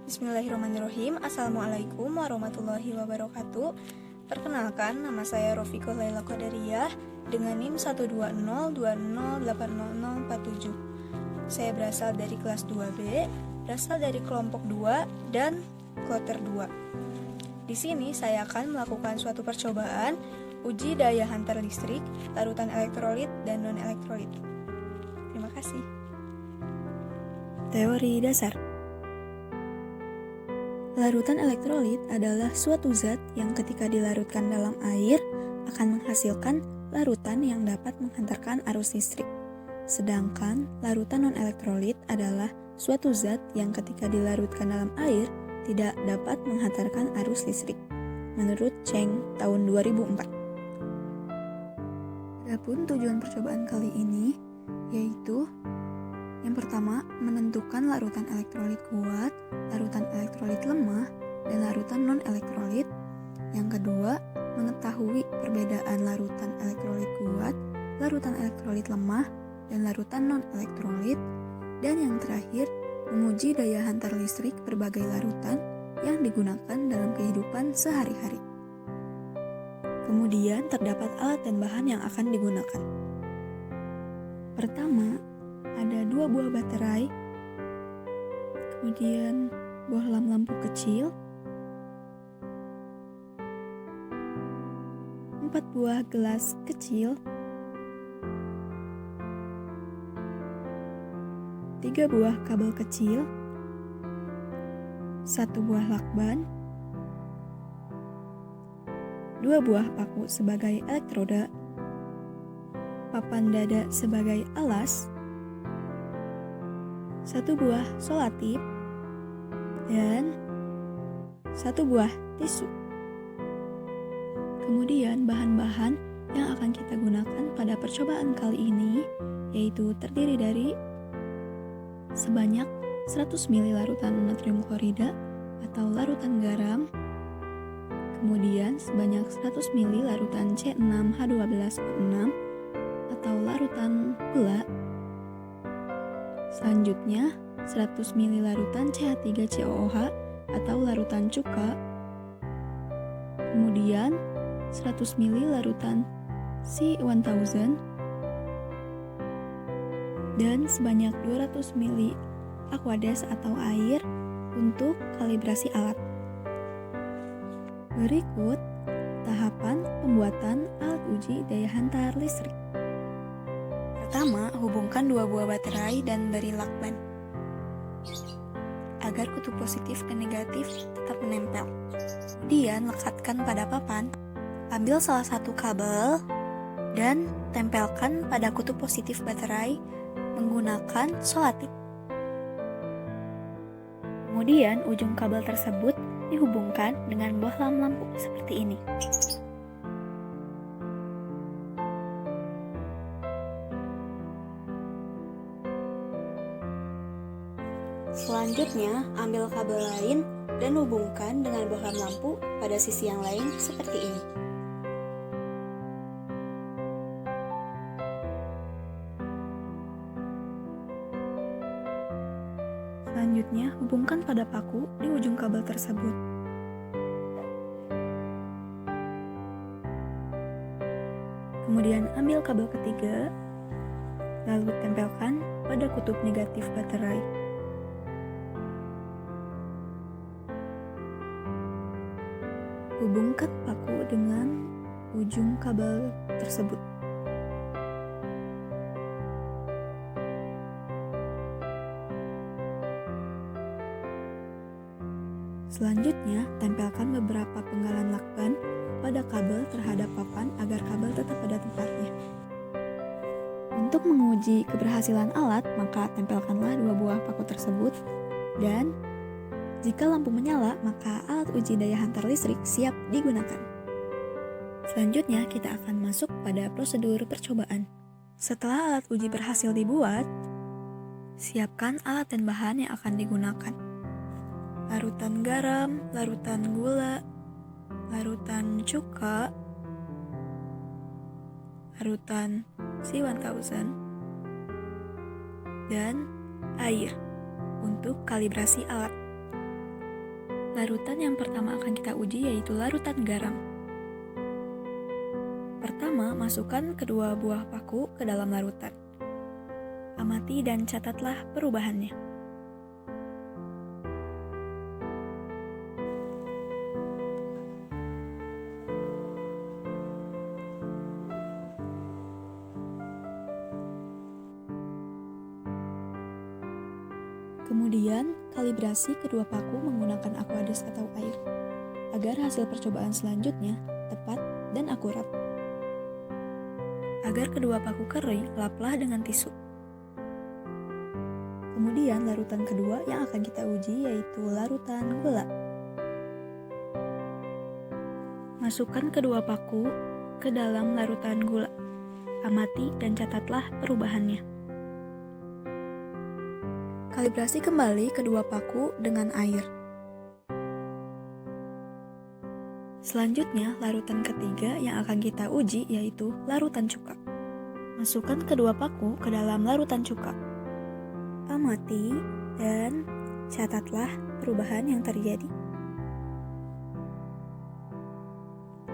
Bismillahirrahmanirrahim. Assalamualaikum warahmatullahi wabarakatuh. Perkenalkan, nama saya Rofiqah Laila Qadariyah dengan NIM 12020800047. Saya berasal dari kelas 2B, berasal dari kelompok 2 dan kloter 2. Di sini saya akan melakukan suatu percobaan uji daya hantar listrik, larutan elektrolit dan non-elektrolit. Terima kasih. Teori dasar. Larutan elektrolit adalah suatu zat yang ketika dilarutkan dalam air akan menghasilkan larutan yang dapat menghantarkan arus listrik. Sedangkan larutan non-elektrolit adalah suatu zat yang ketika dilarutkan dalam air tidak dapat menghantarkan arus listrik. Menurut Cheng tahun 2004. Adapun tujuan percobaan kali ini yaitu yang pertama, menentukan larutan elektrolit kuat, larutan elektrolit lemah, dan larutan non-elektrolit. Yang kedua, mengetahui perbedaan larutan elektrolit kuat, larutan elektrolit lemah, dan larutan non-elektrolit. Dan yang terakhir, menguji daya hantar listrik berbagai larutan yang digunakan dalam kehidupan sehari-hari. Kemudian terdapat alat dan bahan yang akan digunakan. Pertama, ada 2 buah baterai, kemudian bohlam lampu kecil, 4 buah gelas kecil, 3 buah kabel kecil, 1 buah lakban, 2 buah paku sebagai elektroda, papan dada sebagai alas, 1 buah solatip, dan 1 buah tisu. Kemudian bahan-bahan yang akan kita gunakan pada percobaan kali ini yaitu terdiri dari sebanyak 100 ml larutan natrium klorida atau larutan garam, kemudian sebanyak 100 ml larutan C6H12O6 atau larutan gula, selanjutnya 100 ml larutan CH3COOH atau larutan cuka, kemudian 100 ml larutan C1000, dan sebanyak 200 ml aqueous atau air untuk kalibrasi alat. Berikut tahapan pembuatan alat uji daya hantar listrik. Pertama, hubungkan 2 buah baterai dan beri lakban agar kutub positif dan negatif tetap menempel. Kemudian lekatkan pada papan. Ambil salah satu kabel dan tempelkan pada kutub positif baterai menggunakan solatip. Kemudian ujung kabel tersebut dihubungkan dengan bohlam lampu seperti ini. Selanjutnya, ambil kabel lain dan hubungkan dengan bohlam lampu pada sisi yang lain seperti ini. Selanjutnya, hubungkan pada paku di ujung kabel tersebut. Kemudian ambil kabel ketiga, lalu tempelkan pada kutub negatif baterai. Hubungkan paku dengan ujung kabel tersebut. Selanjutnya, tempelkan beberapa penggalan lakban pada kabel terhadap papan agar kabel tetap pada tempatnya. Untuk menguji keberhasilan alat, maka tempelkanlah 2 buah paku tersebut dan jika lampu menyala, maka alat uji daya hantar listrik siap digunakan. Selanjutnya, kita akan masuk pada prosedur percobaan. Setelah alat uji berhasil dibuat, siapkan alat dan bahan yang akan digunakan. Larutan garam, larutan gula, larutan cuka, larutan C1000, dan air untuk kalibrasi alat. Larutan yang pertama akan kita uji yaitu larutan garam. Pertama, masukkan kedua buah paku ke dalam larutan. Amati dan catatlah perubahannya. Kemudian, kalibrasi kedua paku menggunakan aqueduct atau air, agar hasil percobaan selanjutnya tepat dan akurat. Agar kedua paku kering, laplah dengan tisu. Kemudian, larutan kedua yang akan kita uji yaitu larutan gula. Masukkan kedua paku ke dalam larutan gula. Amati dan catatlah perubahannya. Kalibrasi kembali kedua paku dengan air. Selanjutnya, larutan ketiga yang akan kita uji yaitu larutan cuka. Masukkan kedua paku ke dalam larutan cuka. Amati dan catatlah perubahan yang terjadi.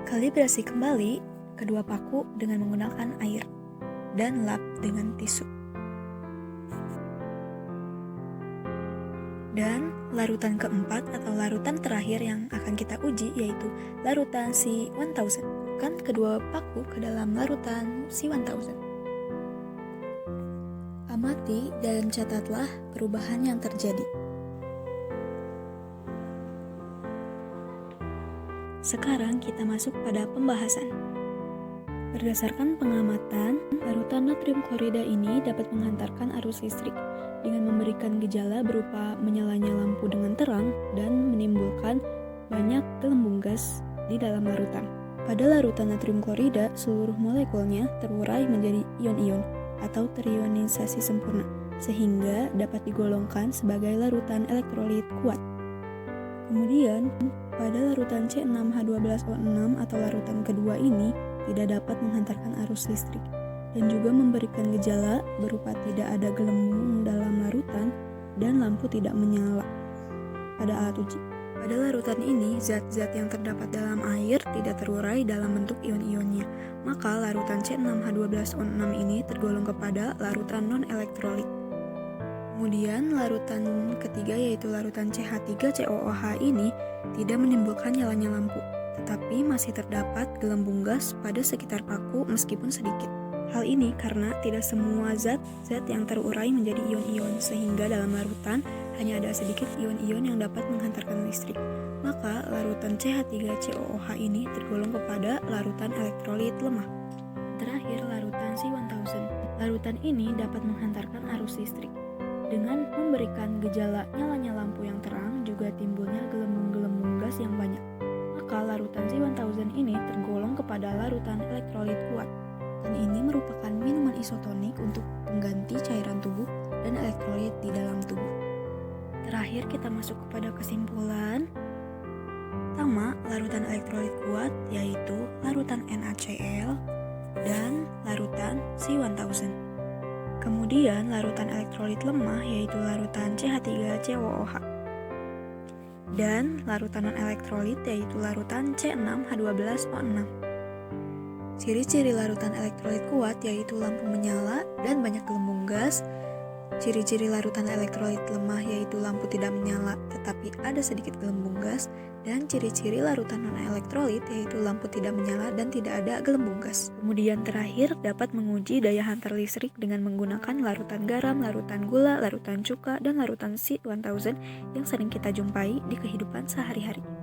Kalibrasi kembali kedua paku dengan menggunakan air dan lap dengan tisu. Dan larutan keempat atau larutan terakhir yang akan kita uji yaitu larutan C1000. Masukkan kedua paku ke dalam larutan C1000. Amati dan catatlah perubahan yang terjadi. Sekarang kita masuk pada pembahasan. Berdasarkan pengamatan, larutan natrium klorida ini dapat menghantarkan arus listrik dengan memberikan gejala berupa menyalanya lampu dengan terang dan menimbulkan banyak gelembung gas di dalam larutan. Pada larutan natrium klorida, seluruh molekulnya terurai menjadi ion-ion atau terionisasi sempurna, sehingga dapat digolongkan sebagai larutan elektrolit kuat. Kemudian, pada larutan C6H12O6 atau larutan kedua ini tidak dapat menghantarkan arus listrik dan juga memberikan gejala berupa tidak ada gelembung dalam larutan dan lampu tidak menyala pada alat uji. Pada larutan ini, zat-zat yang terdapat dalam air tidak terurai dalam bentuk ion-ionnya, maka larutan C6H12O6 ini tergolong kepada larutan non-elektrolit. Kemudian larutan ketiga yaitu larutan CH3COOH ini tidak menimbulkan nyalanya lampu, tetapi masih terdapat gelembung gas pada sekitar paku meskipun sedikit. Hal ini karena tidak semua zat-zat yang terurai menjadi ion-ion, sehingga dalam larutan hanya ada sedikit ion-ion yang dapat menghantarkan listrik. Maka larutan CH3COOH ini tergolong kepada larutan elektrolit lemah. Terakhir, larutan C1000. Larutan ini dapat menghantarkan arus listrik. Dengan memberikan gejala nyalanya lampu yang terang, juga timbulnya gelembung-gelembung gas yang banyak. Maka larutan C1000 ini tergolong kepada larutan elektrolit kuat. Dan ini merupakan minuman isotonik untuk pengganti cairan tubuh dan elektrolit di dalam tubuh. Terakhir kita masuk kepada kesimpulan. Pertama, larutan elektrolit kuat yaitu larutan NaCl dan larutan C1000. Kemudian larutan elektrolit lemah yaitu larutan CH3COOH. Dan larutan non-elektrolit yaitu larutan C6H12O6. Ciri-ciri larutan elektrolit kuat yaitu lampu menyala dan banyak gelembung gas. Ciri-ciri larutan elektrolit lemah yaitu lampu tidak menyala tetapi ada sedikit gelembung gas, dan ciri-ciri larutan non-elektrolit yaitu lampu tidak menyala dan tidak ada gelembung gas. Kemudian terakhir dapat menguji daya hantar listrik dengan menggunakan larutan garam, larutan gula, larutan cuka, dan larutan C1000 yang sering kita jumpai di kehidupan sehari-hari.